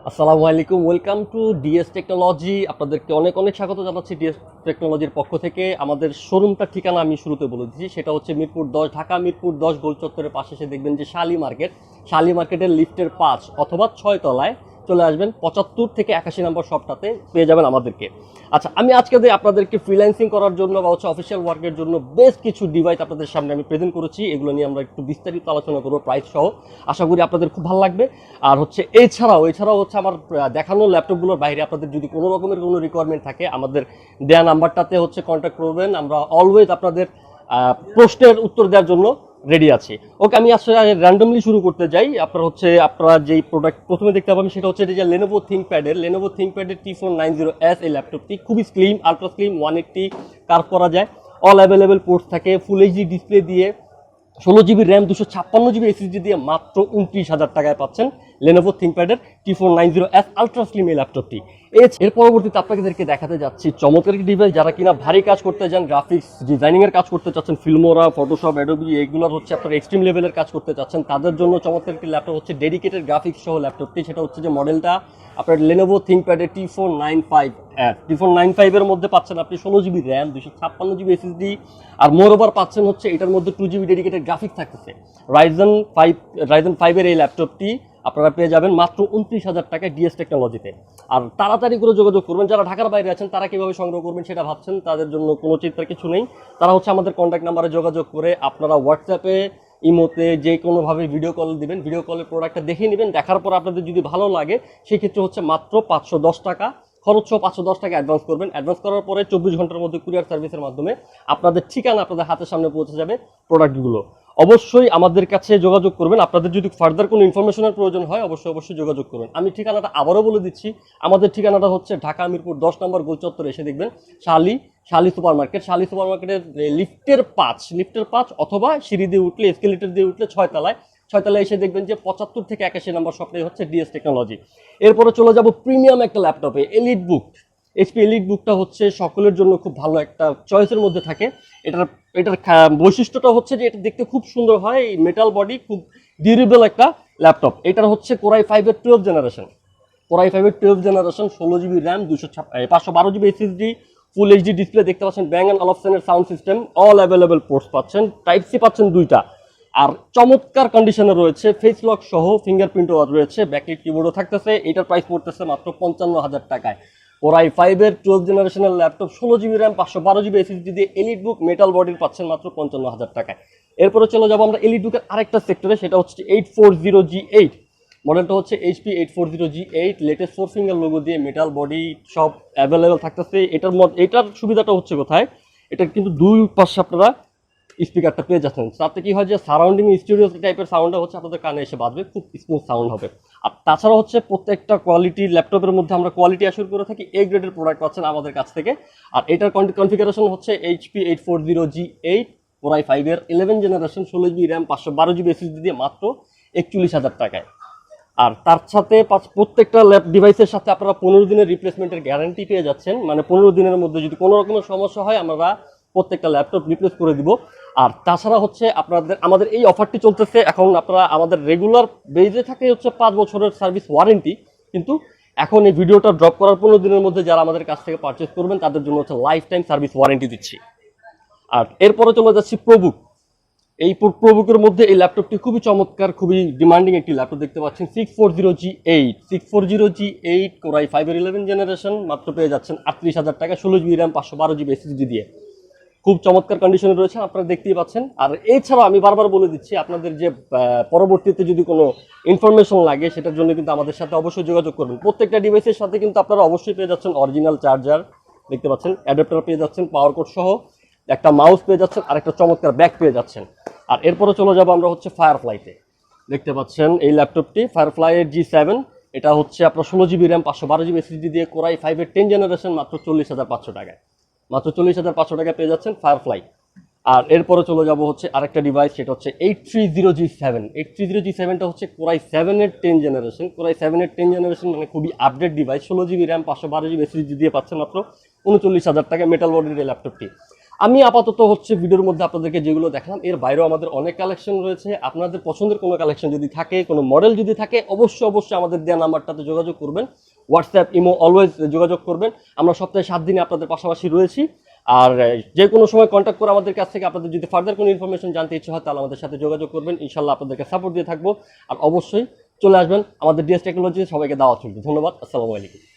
আসসালামু আলাইকুম, welcome to DS technology. আপনাদেরকে অনেক অনেক স্বাগত জানাচ্ছি ডিএস টেকনোলজির পক্ষ থেকে। আমাদের শোরুমটার ঠিকানা আমি শুরুতে বলে দিচ্ছি, সেটা হচ্ছে মিরপুর 10, ঢাকা মিরপুর 10 গোল চত্বরের পাশে এসে দেখবেন যে শালি মার্কেট। শালি মার্কেটের লিফটের 5 অথবা 6 তলায় চলে আসবেন, 75 থেকে 81 নম্বর শপটাতে পেয়ে যাবেন আমাদেরকে। আচ্ছা, আমি আজকে আপনাদেরকে ফ্রিল্যান্সিং করার জন্য বা হচ্ছে অফিসিয়াল ওয়ার্কের জন্য বেশ কিছু ডিভাইস আপনাদের সামনে আমি প্রেজেন্ট করেছি। এগুলো নিয়ে আমরা একটু বিস্তারিত আলোচনা করবো প্রাইস সহ। আশা করি আপনাদের খুব ভালো লাগবে। আর হচ্ছে এছাড়াও হচ্ছে আমার দেখানো ল্যাপটপগুলোর বাইরে আপনাদের যদি কোনো রকমের কোনো রিকোয়ারমেন্ট থাকে আমাদের দেয়া নাম্বারটাতে হচ্ছে কন্ট্যাক্ট করবেন। আমরা অলওয়েজ আপনাদের প্রশ্নের উত্তর দেওয়ার জন্য রেডি আছি। ওকে, আমি আসলে র্যান্ডমলি শুরু করতে যাই। আপনারা যেই প্রোডাক্ট প্রথমে দেখতে পাবেন সেটা হচ্ছে যে লেনোভো থিঙ্কপ্যাডের T490S। এই ল্যাপটপটি খুবই স্লিম, আলট্রা স্লিম, 180 কার্ভ করা যায়, অল অ্যাভেলেবেল পোর্টস থাকে, ফুল এইচডি ডিসপ্লে দিয়ে, 16 জিবি র্যাম, 256 জিবি এসএসডি দিয়ে মাত্র 29,000 টাকায় পাচ্ছেন লেনোভো থিঙ্কপ্যাডের T490S আলট্রা স্লিম এই ল্যাপটপটি। এর পরবর্তীতে আপনাদেরকে দেখাতে যাচ্ছি চমৎকার একটি ডিভাইস। যারা কিনা ভারী কাজ করতে চান, গ্রাফিক্স ডিজাইনিং এর কাজ করতে চাচ্ছেন, ফিল্মোরা, ফটোশপ, অ্যাডোবি এগুলোর হচ্ছে আপনার এক্সট্রিম লেভেলের কাজ করতে চাচ্ছেন, তাদের জন্য চমৎকার একটি ল্যাপটপ হচ্ছে ডেডিকেটেড গ্রাফিক্স সহ ল্যাপটপটি। সেটা হচ্ছে যে মডেলটা আপনার লেনোভো থিঙ্কপ্যাডের T495 এর মধ্যে পাচ্ছেন আপনি 16 জিবি র্যাম, 256 জিবি এসএসডি, আর মোর ওভার পাচ্ছেন হচ্ছে এটার মধ্যে 2 জিবি ডেডিকেটেড গ্রাফিক্স থাকতেছে। রাইজেন 5 এর এই ল্যাপটপটি আপনারা পেয়ে যাবেন মাত্র 29,000 টাকায় ডিএস টেকনোলজিতে। আর তাড়াতাড়ি করে যোগাযোগ করবেন। যারা ঢাকার বাইরে আছেন তারা কিভাবে সংগ্রহ করবেন সেটা ভাবছেন, তাদের জন্য কোনো চিন্তার কিছু নেই। তারা হচ্ছে আমাদের কন্ট্যাক্ট নাম্বারে যোগাযোগ করে আপনারা হোয়াটসঅ্যাপে, ইমোতে যে কোনোভাবে ভিডিও কল দিবেন, ভিডিও কলে প্রোডাক্টটা দেখে নেবেন। দেখার পর আপনাদের যদি ভালো লাগে সেক্ষেত্রে হচ্ছে মাত্র 510 টাকা খরচ, 510 টাকা অ্যাডভান্স করবেন। অ্যাডভান্স করার পরে 24 ঘন্টার মধ্যে কুরিয়ার সার্ভিসের মাধ্যমে আপনাদের ঠিকানা আপনাদের হাতের সামনে পৌঁছে যাবে প্রোডাক্টগুলো। অবশ্যই আমাদের কাছে যোগাযোগ করবেন। আপনাদের যদি ফার্দার কোনো ইনফরমেশনের প্রয়োজন হয় অবশ্যই যোগাযোগ করবেন। আমি ঠিকানাটা আবারও বলে দিচ্ছি। আমাদের ঠিকানাটা হচ্ছে ঢাকা মিরপুর 10 নম্বর গোল চত্বরে এসে দেখবেন শালি সুপার মার্কেটের লিফটের 5 অথবা সিঁড়ি দিয়ে উঠলে, এসকেলেটর দিয়ে উঠলে 6 তলায় এসে দেখবেন যে 75 থেকে 81 নম্বর শপটাই হচ্ছে ডিএস টেকনোলজি। এরপরে চলে যাব প্রিমিয়াম একটা ল্যাপটপে, এলিট বুক। এইচপি এলিট বুকটা হচ্ছে সকলের জন্য খুব ভালো একটা চয়েসের মধ্যে থাকে। এটার বৈশিষ্ট্যটা হচ্ছে যে এটা দেখতে খুব সুন্দর হয়, মেটাল বডি, খুব ডিউরেবল একটা ল্যাপটপ। এটার হচ্ছে কোরাই 5-এর 12 generation, 16 GB RAM, 512 GB SSD, full HD display দেখতে পাচ্ছেন, ব্যাং অ্যান্ড অলফসেনের sound system, all available ports পাচ্ছেন, টাইপ সি পাচ্ছেন 2টা, আর চমৎকার কন্ডিশনে রয়েছে, ফেস লক সহ ফিঙ্গারপ্রিন্টও রয়েছে, ব্যাকলিট কিবোর্ডও থাকতেছে। এটার প্রাইস পড়তেছে মাত্র 55,000 টাকায়। কোরাই 5-এর 12 জেনারেশনের laptop, 16 GB RAM, 512 GB SSD দিয়ে এলিট বুক মেটাল বডির পাচ্ছেন মাত্র 55,000 টাকায়। এরপরে চলে যাবো আমরা এলিট বুকের আরেকটা সেক্টরে, সেটা হচ্ছে 840G8 মডেলটা হচ্ছে HP 840G8, latest 4 finger logo দিয়ে, মেটাল বডি সব অ্যাভেলেবেল থাকতেছে। এটার সুবিধাটা হচ্ছে কোথায়, এটার কিন্তু দুই পাশে আপনারা স্পিকারটা পেয়ে যাচ্ছেন। তাতে কি হয় যে সারাউন্ডিং স্টুডিও টাইপের সাউন্ডটা হচ্ছে আপনাদের কানে এসে বাজবে, খুব স্মুথ সাউন্ড হবে। আর তাছাড়া হচ্ছে প্রত্যেকটা কোয়ালিটি ল্যাপটপের মধ্যে আমরা কোয়ালিটি অ্যাসিওর করে থাকি, এ গ্রেডের প্রোডাক্ট পাচ্ছেন আমাদের কাছ থেকে। আর এটার কনফিগারেশন হচ্ছে HP 840G8 কোরাই 5-এর 11 generation, 16 GB RAM, 512 GB SSD দিয়ে মাত্র 41,000 টাকায়। আর তার সাথে প্রত্যেকটা ডিভাইসের সাথে আপনারা 15 দিনের রিপ্লেসমেন্টের গ্যারান্টি পেয়ে যাচ্ছেন। মানে 15 দিনের মধ্যে যদি কোনো রকমের সমস্যা হয় আমরা প্রত্যেকটা ল্যাপটপ রিপ্লেস করে দিব। আর তাছাড়া হচ্ছে আমাদের এই অফারটি চলতেছে এখন। আপনারা আমাদের রেগুলার বেজে থাকে হচ্ছে 5 বছরের সার্ভিস ওয়ারেন্টি, কিন্তু এখন এই ভিডিওটা ড্রপ করার 15 দিনের মধ্যে যারা আমাদের কাছ থেকে পারচেস করবেন তাদের জন্য হচ্ছে লাইফ টাইম সার্ভিস ওয়ারেন্টি দিচ্ছি। আর এরপরে চলে যাচ্ছি প্রবুক। এই প্রবুকের মধ্যে এই ল্যাপটপটি খুবই চমৎকার, খুবই ডিমান্ডিং একটি ল্যাপটপ দেখতে পাচ্ছেন, 640G8 কোরাই 5-এর 11 জেনারেশন, মাত্র পেয়ে যাচ্ছেন 38,000 টাকা, 16 জিবি র্যাম, 512 জিবি এসএসডি দিয়ে। খুব চমৎকার কন্ডিশনে রয়েছে, আপনারা দেখতেই পাচ্ছেন। আর এছাড়াও আমি বারবার বলে দিচ্ছি, আপনাদের যে পরবর্তীতে যদি কোনো ইনফরমেশন লাগে সেটার জন্য কিন্তু আমাদের সাথে অবশ্যই যোগাযোগ করবেন। প্রত্যেকটা ডিভাইসের সাথে কিন্তু আপনারা অবশ্যই পেয়ে যাচ্ছেন অরিজিনাল চার্জার, দেখতে পাচ্ছেন অ্যাডাপ্টার পেয়ে যাচ্ছেন, পাওয়ার কোড সহ একটা মাউস পেয়ে যাচ্ছেন, আর একটা চমৎকার ব্যাগ পেয়ে যাচ্ছেন। আর এরপরে চলে যাবো আমরা হচ্ছে ফায়ারফ্লাইতে। দেখতে পাচ্ছেন এই ল্যাপটপটি ফায়ারফ্লাইয়ের G7, এটা হচ্ছে আপনার 16 জিবি র্যাম, 512 জিবি এসএসডি দিয়ে কোরাই 5-এর 10 জেনারেশন, মাত্র 40,500 টাকায়। মাত্র 40,500 টাকায় পেয়ে যাচ্ছেন ফায়ারফ্লাই। আর এরপরে চলে যাব হচ্ছে আরেকটা ডিভাইস, সেটা হচ্ছে 830G7টা হচ্ছে কোরাই 7-এর 10 জেনারেশন, মানে খুবই update device, 16 GB RAM, 512 GB SSD দিয়ে পাচ্ছেন মাত্র 39,000 টাকা মেটাল বডির এই ল্যাপটপটি। আমি আপাতত হচ্ছে ভিডিওর মধ্যে আপনাদেরকে যেগুলো দেখালাম এর বাইরেও আমাদের অনেক কালেকশন রয়েছে। আপনাদের পছন্দের কোনো কালেকশন যদি থাকে, কোনো মডেল যদি থাকে, অবশ্যই আমাদের দেওয়া নাম্বারটাতে যোগাযোগ করবেন। হোয়াটসঅ্যাপ, ইমো অলওয়েজ যোগাযোগ করবেন। আমরা সপ্তাহে 7 দিনে আপনাদের পাশাপাশি রয়েছি। আর যে কোনো সময় কন্ট্যাক্ট করে আমাদের কাছ থেকে আপনাদের যদি ফার্দার কোনো ইনফরমেশন জানতে ইচ্ছে হয় তাহলে আমাদের সাথে যোগাযোগ করবেন। ইনশাল্লাহ আপনাদেরকে সাপোর্ট দিয়ে থাকবো। আর অবশ্যই চলে আসবেন আমাদের ডিএস টেকনোলজি। সবাইকে দাওয়াত থাকবে। ধন্যবাদ। আসসালামু আলাইকুম।